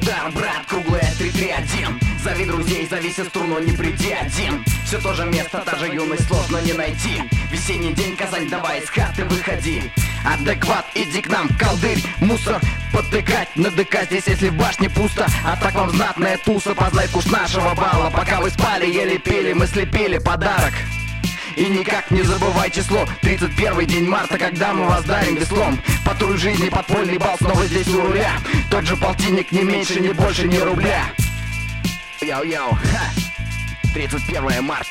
удар, брат, круглая 3-3-1. Зови друзей, зови сестру, но не приди один. Все то же место, та же юность, сложно не найти. Весенний день, Казань, давай из хаты выходи. Адекват, иди к нам, колдырь, мусор подтыкать, надыкать здесь, если в башне пусто. А так вам знатная туса, познай вкус нашего бала. Пока вы спали, ели пили, мы слепили подарок. И никак не забывай число 31 день марта, когда мы вас дарим веслом. Патруль жизни, подпольный бал, снова здесь у руля. Тот же полтинник, не меньше, не больше, ни рубля. Йоу-йоу, ха, 31 марта.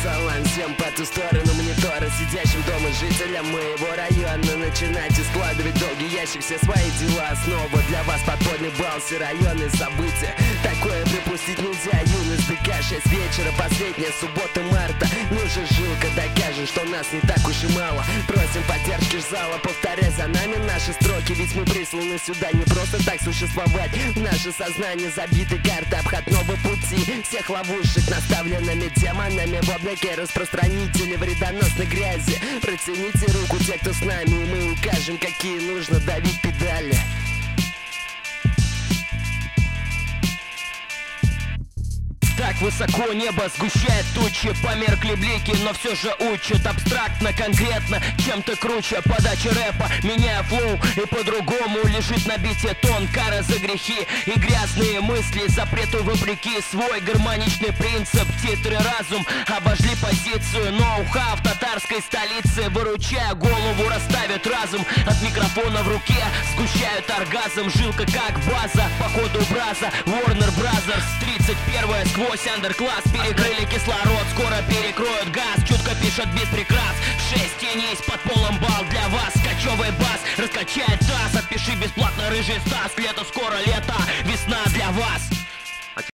Салам всем по ту сторону монитора, сидящим дома жителям моего района. Начинайте складывать долгий ящик, все свои дела. Снова для вас подпольный бал, все районные события. Такое пропустить нельзя, юность ДК, 6 вечера, последняя суббота марта. Ну же, жилка, докажем, что нас не так уж и мало. Просим поддержки зала, повторяй за нами наши строки. Ведь мы присланы сюда не просто так существовать. В наше сознание забиты карты обходного пути. Всех ловушек наставленными демонами в облаке распространители вредоносной грязи. Протяните руку те, кто с нами, и мы укажем, какие нужно давить педали. Так высоко небо сгущает тучи, померкли блики, но все же учат абстрактно, конкретно, чем-то круче. Подача рэпа, меняя флоу, и по-другому лежит на бите тон. Кара за грехи и грязные мысли, запрету вопреки свой гармоничный принцип. Титры разум обожгли позицию, ноу-хау в татарской столице. Выручая голову, расставят разум, от микрофона в руке сгущают оргазм. Жилка как база, походу браза, Warner Brothers, 31-е сквозь андеркласс. Перекрыли кислород, скоро перекроют газ. Чутко пишет без прикрас, 6 теней под полом бал для вас. Кочевый бас раскачает таз, отпиши бесплатно рыжий Стас. Лето скоро, лето, весна для вас.